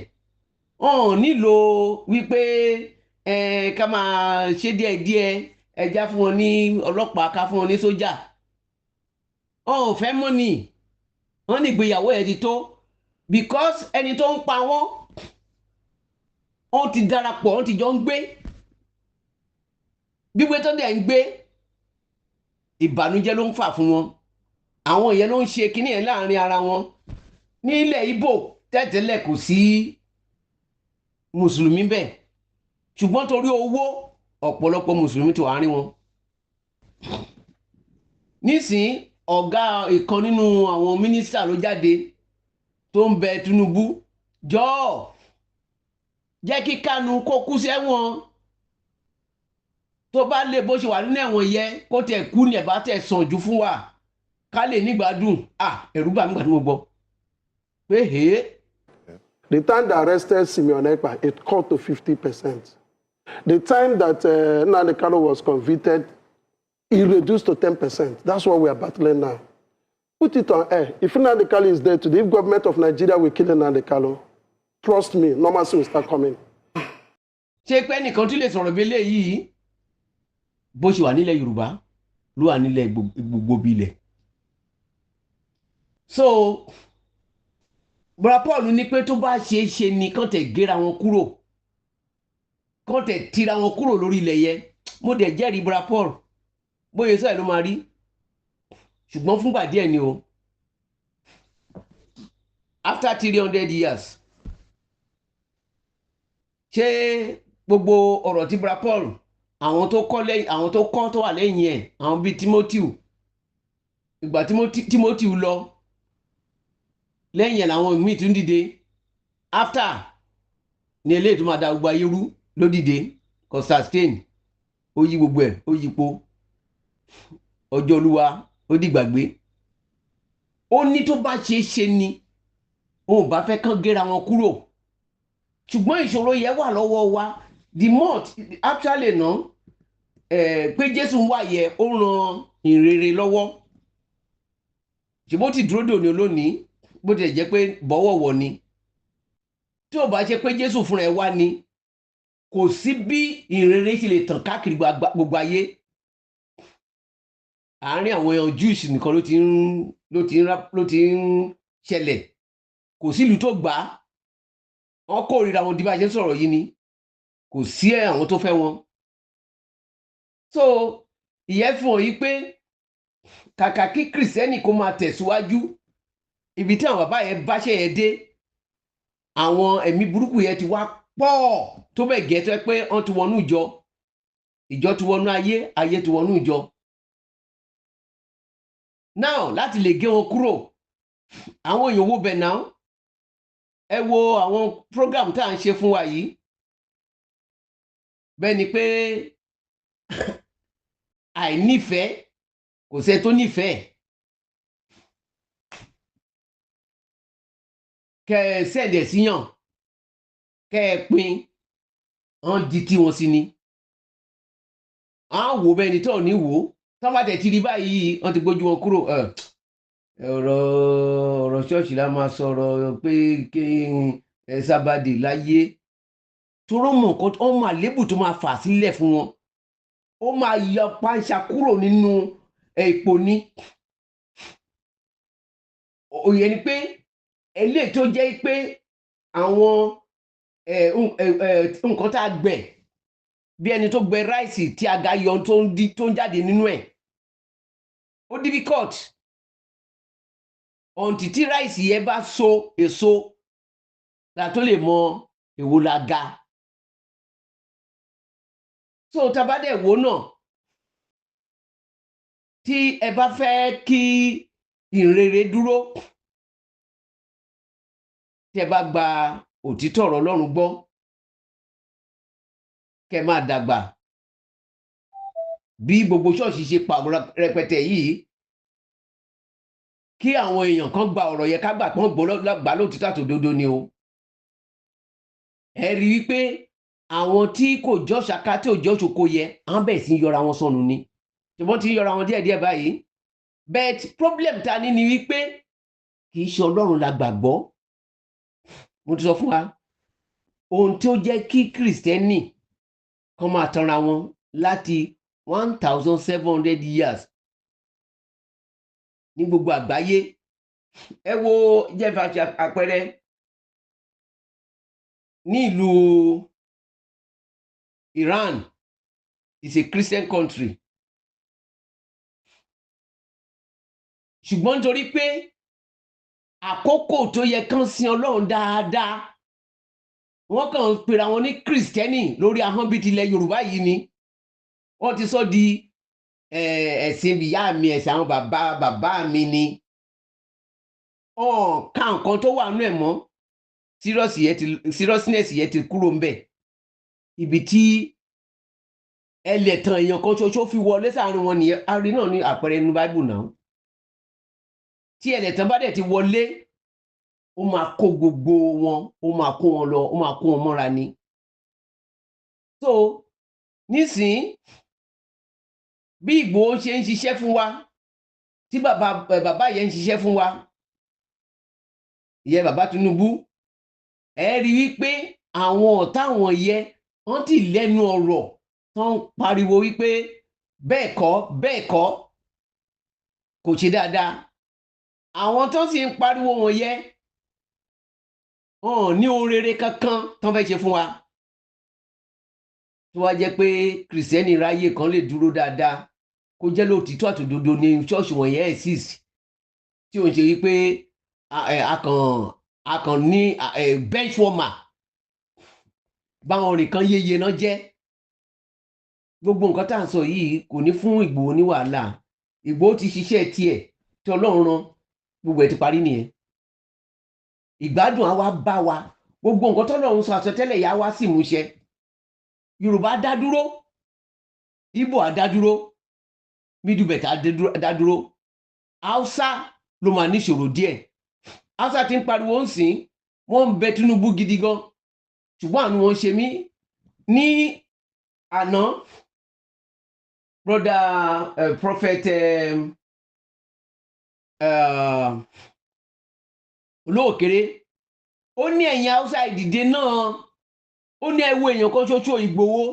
wọn nílò wípé ká máa ṣe díẹ̀díẹ̀ ẹja fún wọn ní ọlọ́pàá ká fún wọn ní sójà wọn ò fẹ́ mọ́ ni wọn ní ìgbéyàwó ẹ̀ ti tó because ẹni tó ń pa wọ́n ti darapọ̀ wọ́n ti jọ ń gbé gbígbé tó dẹ̀ ń gbé ìbànújẹ́ ló ń fà fún wọn àwọn ìyẹn ló ń ṣe kinní ẹ̀ láàrin ara wọn nílẹ̀ Ìgbò tẹ́tẹ́lẹ̀ kò sí mùsùlùmí bẹ́ẹ̀ ṣùgbọ́n torí owó ọ̀pọ̀lọpọ̀ mùsùlùmí tó àárín wọn nísìn ọ̀gá ìkan nínú àwọn mínísítà ló jáde tó ń bẹ Tinubu jọ̀ọ́ jẹ́ kí Kánú kó kú sẹ́wọ̀n tó bá lè bó ṣe wà nínú ẹ̀wọ̀n yẹ kó tẹ̀ kú ní ẹ̀bá tẹ̀ sàn jù fún wa ká lè nígbàdùn ẹ̀rù bà mí gbà tí mo gbọ́ pé hèé. The time they arrested Simeon Ekpa, it cut to 50%. The time that Nnamdi Kanu was convicted, it reduced to 10%. That's what we are battling now. Put it on air. If Nnamdi Kanu is there today, if government of Nigeria will kill Nnamdi Kanu, trust me, normalcy will start coming. ṣé pé nìkan tí lè sọ̀rọ̀ bí eléyìí bó ṣe wà nílẹ̀ Yorùbá ló wà nílẹ̀ gbogbo bilẹ̀. So Bra Paul ní pé tó bá ṣe é ṣe ni kán tẹ̀ gẹ́ra wọn kúrò kán tẹ̀ tira wọn kúrò lórí ilẹ̀ yẹn mo dẹ̀ jẹ́rìí Bra Paul bóyá sọ ẹ̀ ló máa rí ṣùgbọ́n fúngbà díẹ̀ ni o after 300 years ṣé gbogbo ọ̀rọ̀ tí Bra Paul àwọn tó kọ́ tó wà lẹ́yìn ẹ̀ àwọn bíi Timothy ìgbà Timothy lọ lẹ́yìn ẹ̀ làwọn míì tún dìde after ní eléyìí tó máa da gbogbo ayé rú ló dìde Constantine ó yí gbogbo ẹ̀ ó yípo ọjọ́ Olúwa ó dìgbàgbé ó ní tó bá ṣe é ṣe ni òun bá fẹ́ kán gẹ́ra wọn kúrò ṣùgbọ́n ìṣòro yẹn wà lọ́wọ́ wa the more actually náà pé Jésù wà yẹ ó ran ìrere lọ́wọ́ ṣùgbọ́n ó ti dúró dòní olónìí bó tilẹ̀ jẹ́ pé bọ́wọ̀wọ̀ ni tí ò bá ṣe pé Jésù fúnra ẹ̀ wá ni kò sí bí ìrere ṣe lè tàn káàkiri gbogbo ayé àárín àwọn èèyàn Jews nìkan ló ti ń ṣẹlẹ̀ kò sí ìlú tó gbà á wọn kórìíra wọn di bá a ṣe ń sọ̀rọ̀ yìí ni kò sí àwọn tó fẹ́ wọn so ìyẹn fún ọ yìí pé kàkà kí kìrìsìtẹ́nì kó máa tẹ̀síwájú ibi tí àwọn bàbá yẹn bá ṣe yẹn dé àwọn ẹ̀mí burúkú yẹn ti wá pọ̀ tó bẹ̀ gẹ́ tó yẹ pé wọ́n ti wọnú ìjọ ti wọnú ayé ti wọnú ìjọ now láti lè gé wọn kúrò àwọn èèyàn wo bẹ̀ náà ẹ wo àwọn program tá à ń ṣe fún wa yìí bẹ́ẹ̀ ni pé àìnífẹ̀ẹ́ kò sẹ́ tó nífẹ̀ẹ́ kẹ ẹ sẹ́ẹ̀dẹ̀ síyàn kẹ ẹ pin wọ́n di tí wọ́n sí ni à ń wò bẹ́ẹ̀ ni tó ní wò ó tó bá tẹ̀ ti rí báyìí wọ́n ti gbójú wọn kúrò ọ̀rọ̀ ṣọ́ọ̀ṣì la máa sọ̀rọ̀ pé kí ẹ sábàdì láyé torọ́ mọ̀ nǹkan ó máa lébù tó máa fà sílẹ̀ fún wọn ó máa yọ panṣá kúrò nínú ipò ní òye ni pé eléyìí tó jẹ́ pé àwọn nǹkan tá a gbẹ̀ bí ẹni tó gbẹ ráìsì tí aga yọ tó ń jáde nínú ẹ̀ ó difficult ọ̀ǹtì tí ráìsì yẹn bá so èso la tó lè mọ èwo la ga so tabadẹ̀ wo náà tí ẹ bá fẹ́ kí ìrere dúró tí ẹ bá gba òtítọ́ ọ̀rọ̀ Ọlọ́run gbọ́ kẹ́ máa dàgbà bí gbogbo ṣọ́ọ̀ṣì ṣe pààrọ̀ rẹpẹtẹ yìí kí àwọn èèyàn kan gba ọ̀rọ̀ yẹn ká gbà pọ́n gbà lótìtọ́ àtòdodo ni o ẹ rí i pé àwọn tí kò jọ́ ṣaka tí ò jọ́ ṣoko yẹ àwọn bẹ̀rẹ̀ sí yọra wọn sọnù ni ṣùgbọ́n tí yọra wọn díẹ̀díẹ̀ báyìí but problem ta ni wípé kì í ṣe Ọlọ́run la gbàgbọ́ mo ti sọ fún wa ohun tí ó jẹ́ kí kìrìsìtẹ́nì kan máa tanra wọn láti 1700 years ní gbogbo àgbáyé ẹ wo jẹ́fà àpẹẹrẹ ní ìlú Iran is a Christian country ṣùgbọ́n nítorí pé àkókò tó yẹ kán sin Ọlọ́run dáadáa wọ́n kàn ń pera wọn ní kìrìsìtẹ́nì lórí ahọ́n bíi tilẹ̀ Yorùbá yìí ni wọ́n ti sọ di ẹ̀sìn ìyá mi ẹ̀sìn àwọn bàbá mi ni ká nǹkan tó wà nú ẹ̀ mọ́ seriousness yẹn ti kúrò ń bẹ̀ ibi tí ẹlẹ́tàn èèyàn kan ṣoṣo fi wọlé sáàrin wọn nìyẹn arí náà ní àpẹẹrẹ inú báíbù náà tí ẹlẹ́tàn bá dẹ̀ ti wọlé ó máa kó gbogbo wọn ó máa kó wọn lọ ó máa kó wọn mọ́ra ni so nísìnyí bí Ìgbòho ṣe ń ṣiṣẹ́ fún wa tí bàbá yẹn ń ṣiṣẹ́ fún wa ìyẹn bàbá Tinubu ẹ rí wípé àwọn ọ̀tá àwọn yẹ wọ́n ti lẹ́nu ọ̀rọ̀ tó ń pariwo wípé bẹ́ẹ̀ kọ́ kò ṣe dáadáa àwọn tó sì ń pariwo wọn yẹ wọn ní ohun rere kankan tó fẹ́ ṣe fún wa tó wá jẹ́ pé kìrìsìtẹ́nì ráyè kan lè dúró dáadáa kó jẹ́ lóòtítọ́ àtòdodo ní ṣọ́ọ̀ṣì wọ̀nyẹn exist tí ò ń ṣe wípé a kàn ní bench warmer báwọn nìkan yéye náà jẹ́ gbogbo nǹkan tá à ń sọ yìí kò ní fún Ìgbòho ní wàhálà Ìgbòho ti ṣiṣẹ́ tiẹ̀ tí Ọlọ́run rán gbogbo ẹ̀ ti parí nìyẹn. Ìgbádùn á wá bá wa, gbogbo nǹkan tọ́lọ́run sọ àsọtẹ́lẹ̀ yà wá sí ìmúṣẹ. Yorùbá dá dúró, Ìgbò á dá dúró, Middle Belt á dá dúró, Hausa ló máa níṣòro díẹ̀. Hausa ti ń pariwo ń sìn, wọ́n ń bẹ Tinubu gidi gan, ṣùgbọ́n àánú wọn ṣe mí ní àná. Brother Prophet Olóòkèrè ó ní ẹ̀yin Hausa ìdìde náà, ó ní ẹ wo èèyàn kan ṣoṣo Ìgbòho,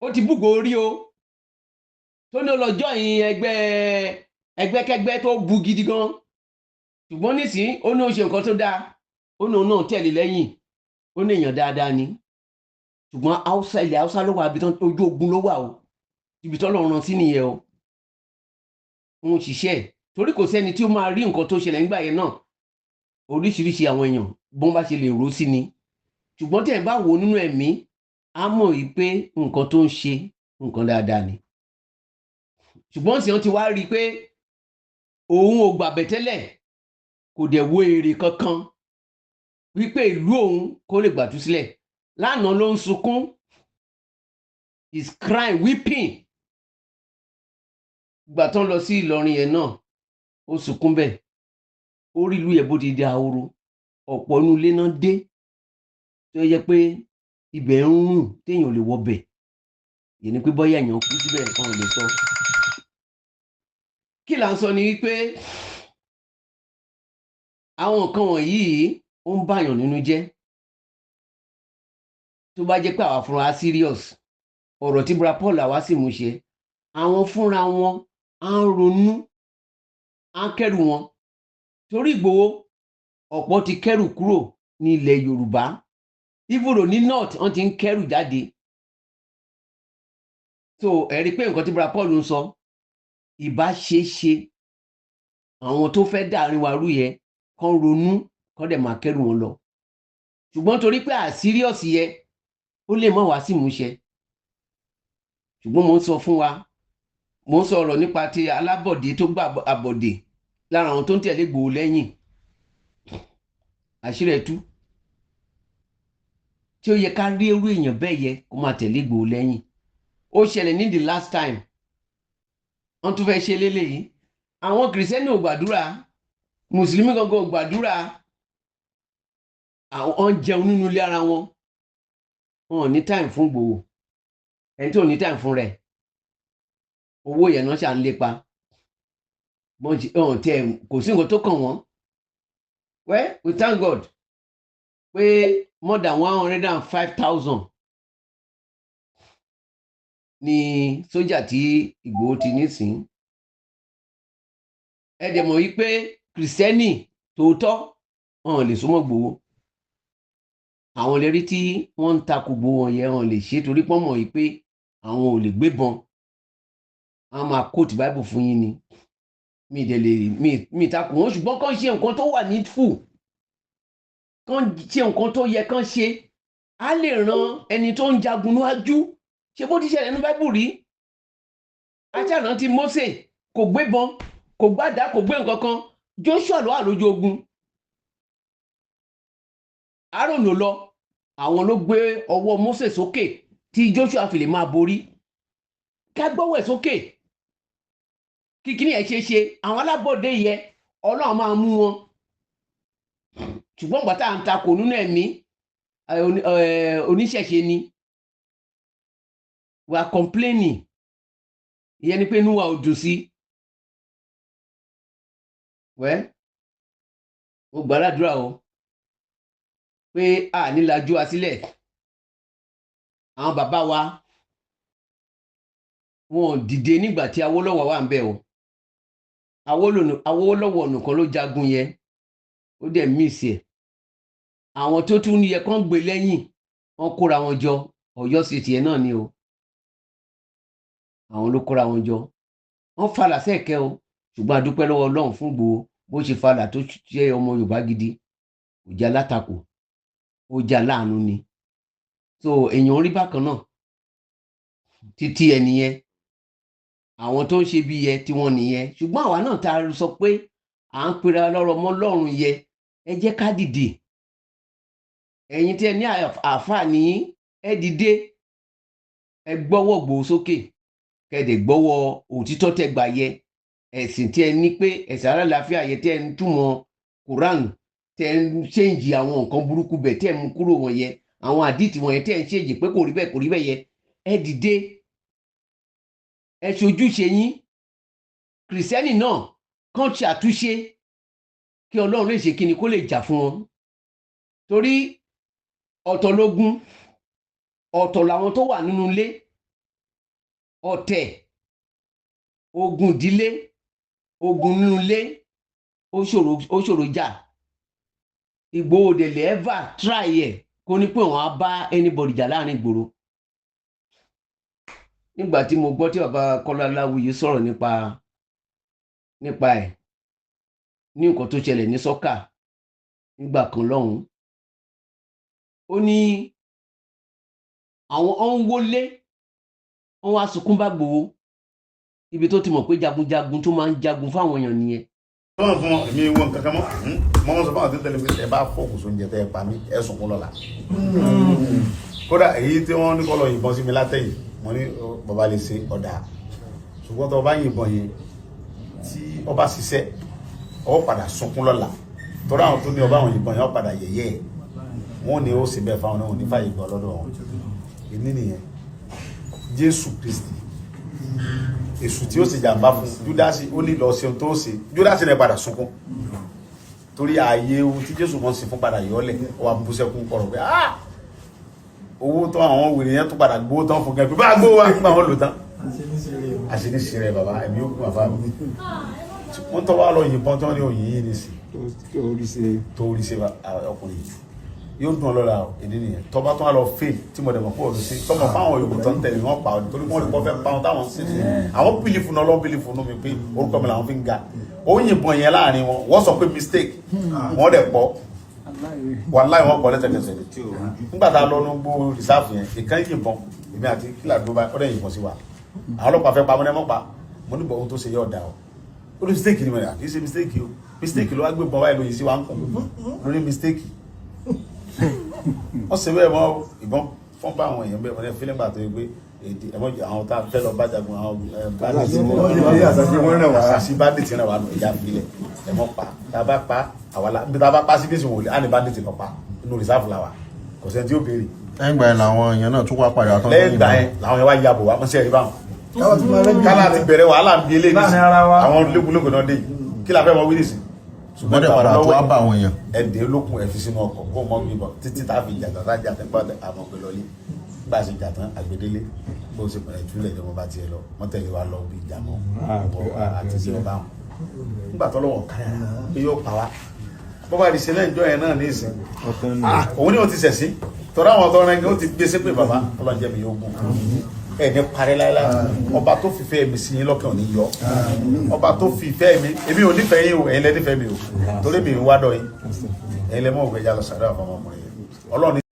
ó ti búgò orí o, tó ní ọlọ́jọ́ yìí ẹgbẹ́kẹgbẹ́ tó bu gidi gan, ṣùgbọ́n nísìnyí ó ní ó ṣe nǹkan tó dáa, ó ní òun náà tẹ̀lé lẹ́yìn, ó ní èèyàn dáadáa ni. Ṣùgbọ́n Hausa, ilẹ̀ Hausa ló wà, ojú ogun ló wà o, ibi tọ́lọ́run rán sí nìyẹn o. Òun ṣiṣẹ́ torí kò sẹ́ni tí ó máa rí nǹkan tó ṣẹlẹ̀ nígbà yẹn náà. Oríṣiríṣi àwọn èèyàn bọ́n bá ṣe lè rò sí ni, ṣùgbọ́n tí ẹ̀ bá wò nínú ẹ̀mí á mọ̀ yìí pé nǹkan tó ń ṣe nǹkan dáadáa ni. Ṣùgbọ́n tí wọ́n ti wá rí i pé òun ò gbàbẹ̀ tẹ́lẹ̀, kò dẹ̀ wo èrè kankan wípé ìlú òun kó lè gbàtú sílẹ̀. Lánàá ló ń sunkún, is crying, weeping. Ìgbà tán lọ sí Ìlọrin yẹn náà, ó sunkún bẹ́ẹ̀, ó rí ìlú yẹn bó ti di ahoro, ọ̀pọ̀ inú ilé náà dé tó yẹ pé ibẹ̀ ń rùn téèyàn ò lè wọbẹ̀, yìí ni pé bọ́yá èèyàn kú síbẹ̀ kan ò lè sọ. Kí là ń sọ ni wípé àwọn nǹkan wọ̀nyí ó ń bàyàn nínú jẹ́. Tó bá jẹ́ pé àwa fúnra serious, ọ̀rọ̀ tí Bra Paul àwa sì mú ṣe, àwọn fúnra wọn á ń ronú, á ń kẹ́rù wọn. Torí Ìgbòho ọ̀pọ̀ ti kẹ́rù kúrò ní ilẹ̀ Yorùbá, ibùdó ní north wọ́n ti ń kẹ́rù jáde. So ẹ rí pé nǹkan tí Bra Paul ń sọ, ìbá ṣe é ṣe àwọn tó fẹ́ dàrin wa rú yẹn kán ronú, kán dẹ̀ máa kẹ́rù wọn lọ. Ṣùgbọ́n torí pé serious yẹ, ó lè má wá sí ìmúṣẹ. Ṣùgbọ́n mo ń sọ fún wa, mo ń sọ ọ̀rọ̀ nípa ti alábọ̀dé tó gbà àbọ̀dé lára àwọn tó ń tẹ̀lé Ìgbòho lẹ́yìn. Àṣírí ẹ̀ tú. Tí ó yẹ ká rí irú èèyàn bẹ́ẹ̀ yẹ kó máa tẹ̀lé Ìgbòho lẹ́yìn. Ó ṣẹlẹ̀ ní the last time, wọ́n tún fẹ́ ṣe léléyìí. Àwọn kìrìsìtẹ́nì ò gbàdúrà, mùsùlùmí gangan ò gbàdúrà, àwọn jẹun nínú ilé ara wọn. Wọn ò ní time fún Ìgbòho, ẹni tí ò ní time fún rẹ̀, owó yẹn náà ṣà ń lépa. Kò sí nǹkan tó kàn wọ́n. Well, we thank God pé more than 105,000 ni sójà tí Ìgbòho ti nísìn. Ẹ dẹ̀ mọ̀ wípé kìrìsìtẹ́nì tòótọ́ wọn ò lè súnmọ́ Ìgbòho. Àwọn lérí tí wọ́n ń takò Ìgbòho wọn yẹn wọn lè ṣe torí pọ́n mọ̀ wípé àwọn ò lè gbébọn. A máa quote Bible fún yín ni. Mi takò wọn, ṣùgbọ́n kàn ṣe nǹkan tó wà needful, kàn ṣe nǹkan tó yẹ kàn ṣe, á lè ran ẹni tó ń jagun níwájú. Ṣé bó ti ṣẹlẹ̀ ní Bible rí? Aṣáná ti Mósè kò gbébọn, kò gbádà, kò gbé nǹkan kan. Joshua ló wà lójú ogun. Aaron ló lọ, àwọn ló gbé ọwọ́ Mósè sókè tí Joshua fi lè máa borí. Ká gbọ́wọ́ ẹ̀ sókè. Kíkíní ẹ̀ ṣe àwọn alábọ̀dé yẹ Ọlọ́run máa mú wọn. Ṣùgbọ́n ìgbà tá à ń takò nínú ẹ̀mí oníṣẹ̀ṣe ni. We are complaining. Ìyẹn ni pé inú wa ò dùn sí. Mo gbàdúrà o pé a ní lajú wa sílẹ̀. Àwọn bàbá wa wọn dìde nígbà tí Awólọ́wọ̀ wà ń bẹ̀ o. Awólọ́wọ̀ nìkan ló jagun yẹn, ó dẹ̀ miss ẹ̀. Àwọn tó tún yẹ kán gbé lẹ́yìn wọ́n kóra wọn jọ, Ọ̀yọ́ State yẹn náà ni o. Àwọn ló kóra wọn jọ, wọ́n falà sẹ́ẹ̀kẹ́ o, ṣùgbọ́n a dúpẹ́ lọ́wọ́ Ọlọ́run fún Ìgbòho bó ṣe falà tó ṣe ọmọ Yorùbá gidi, kò jẹ́ alátakò, ó jẹ́ aláàánú ni. So èèyàn rí bákan náà títí ẹni yẹn àwọn tó ń ṣe bí yẹ tí wọ́n nìyẹn ṣùgbọ́n àwa náà ta sọ pé à ń pera lọ́rọ̀ mọ́ lọ́rùn yẹ ẹ jẹ́ ká dìde ẹ̀yin tí ẹ ní àǹfààní ẹ dìde ẹ gbọ́wọ́ gbòó sókè kẹ́dẹ̀ gbọ́wọ́ òtítọ́ tẹ́ gbà yẹ ẹ̀sìn tí ẹ ní pé ẹ̀sìn alálàáfíà yẹ tí ẹ ń túmọ̀ Quran tí ẹ ń ṣéǹjì àwọn nǹkan burúkú bẹ̀ tí ẹ mú kúrò wọ̀n yẹ àwọn àdìtì wọ̀n yẹ tí ẹ ń ṣéǹjì pé kò rí bẹ́ẹ̀ yẹ ẹ dìde ẹ ṣojúṣe yín kìrìsìtẹ́nì náà kàn ṣe àtúnṣe kí Ọlọ́run lè ṣe kíni kó lè jà fún wọn torí ọ̀tọ̀ lógún ọ̀tọ̀ làwọn tó wà nínú ilé ọ̀tẹ̀ ogun ìdílé ogun nínú ilé ó ṣòro jà Ìgbòho délé ever try ẹ̀ kó ní pé wọ́n á bá anybody jà láàrin ìgboro nígbà tí mo gbọ́ tí bàbá Kọ́lá Aláwìyé sọ̀rọ̀ nípa ẹ̀ ní nǹkan tó ṣẹlẹ̀ ní sọ́kà nígbà kan lọ́hùn-ún ó ní àwọn ọ̀hún wọlé wọ́n wá sunkún bá Ìgbòho ibi tó ti mọ̀ pé jagunjagun tó máa ń jagun fáwọn èèyàn nìyẹn. wọ́n fún mi wọn kankan mọ́ mọ́ sọ fún àwọn tó tẹ̀lé pé ẹ bá fọ́ọ̀kù sóúnjẹ tẹ́ ẹ pa mí ẹ sunkún lọ́la kódà èyí tí wọ́n ní kọ́ lọ yìnbọn sí mi látẹ̀yìn mo ní bàbá lè ṣe ọ̀dà ṣùgbọ́n tó bá yìnbọn yẹn tí ọba ṣiṣẹ́ ọ padà sunkún lọ́la tọ́ra àwọn tó ní ọba àwọn yìnbọn yẹn ọ padà yẹ̀yẹ́ wọn ni ó sì bẹ́ẹ̀ fáwọn náà wọn ní fàyè gbọ́ lọ́dọ̀ wọn ìní nìyẹn Jésù Kristi èṣù tí ó sì jàmbá fún Júdásì ó ní lọ sí ohun tó ṣe Júdásì rẹ̀ padà sunkún torí ààyè ohun tí Jésù mọ̀ sí fún padà yọ́lẹ̀ ó wà bú sẹ́kún kọ̀rọ̀ pé owó tó àwọn wèrè yẹn tó padà gbówó tán fún gẹ́gẹ́ bá gbówó wá nígbà wọn lò tán àṣírí rẹ̀ bàbá ẹ̀mí ó kún bàbá mi wọ́n tọ́ wá lọ yìnbọn tán ní òyìn yìí nìsí tó rí sí ọkùnrin yóò dùn ọlọ́ra èdè nìyẹn tọba tó wà lọ fè tí mo dẹ̀mọ̀ pọ̀ lọ sí tọmọ fáwọn yòókù tó ń tẹ̀lé wọn pa ọdún torí wọn lè kọ́ fẹ́ pa wọn táwọn sí sí àwọn bílífù náà lọ́wọ́ bílífù náà mi pé orúkọ mi làwọn fi ń ga ó yìnbọn yẹn láàrin wọn wọ́n sọ pé mistake wọ́n dẹ̀ pọ̀ wàláì wọ́n pọ̀ lẹ́sẹ̀kẹsẹ̀ nígbà tá a lọ ní gbó rìsáàfù yẹn ìkan yìnbọn èmi àti kílà dúró báyìí ọ̀dẹ̀ yìnbọn sí wa àwọn ọlọ́pàá fẹ́ pa mọ́ pa mo ní bọ̀ ohun tó ṣe yẹ ọ̀dà o ó ní mistake ni mo yà kì í ṣe mistake o mistake ló wá gbé bọ́n báyìí lóyìn sí wa ń kún lórí mistake wọ́n ṣe bẹ́ẹ̀ mọ́ ìbọn fọ́n bá àwọn èèyàn bẹ́ẹ̀ wọ́n ní fílẹ̀ gbà tó yẹ pé èdè ẹ̀mọ́ àwọn tá a fẹ́ lọ bá jagun àwọn àṣàṣì bandit náà wà nù ìjà fílẹ̀ ẹ̀mọ́ pa tá a bá pa àwàlá bí tá a bá pa sí bísí wòlé á ní bandit lọ pa inú rìsáàfù làwà kò sẹ́ni tí ó béèrè. lẹ́yìn ìgbà yẹn làwọn èèyàn náà tún wá padà tán. lẹ́yìn ìgbà yẹn làwọn yẹn wá yabò wá mọ́sẹ́ rí báwọn. kálá ti bẹ̀rẹ̀ wàhálà ń bí eléyìí àwọn lókun náà dé yìí kí la fẹ́ mọ wíìlì ṣùgbọ́n dẹ̀ padà tó wá bá àwọn èèyàn. ẹ̀dẹ̀ olókun ẹ̀fi sínú ọkọ̀ kó mọ́ gbìbọn títí tá a fi jà tán jà tán pàdé àwọn ọ̀gbẹ́ lọ́lé bá a ṣe jà tán àgbédélé bó ṣe pẹ̀lẹ́ ìtúlẹ̀ ìjọba bá tiẹ̀ lọ wọ́n tẹ̀lé wa lọ bí ìjà mọ́ àti sí ọba wọn. nígbà tó lọ́wọ́ kárí pé yóò pa wá bó bá di sílẹ̀ ìjọ yẹn náà ní ìsìn òun ni ó ti sẹ̀sí tọ́ra àwọn ọ̀tọ́ rẹ̀ ó ti gbé sépè bàbá ọlọ́njẹ́ mi yóò gùn ẹni parẹ́ láíláí ọba tó fìfẹ́ mi sí yín lọ́kàn ní yọ ọba tó fìfẹ́ mi èmi ò nífẹ̀ẹ́ yín o ẹ̀yin lẹ nífẹ̀ẹ́ mi o torí mi wá dọ̀ yín ẹ̀yin lẹ mọ̀ ògbẹ́jà lọ sàdọ̀ àwọn ọmọkùnrin yẹn ọlọ́run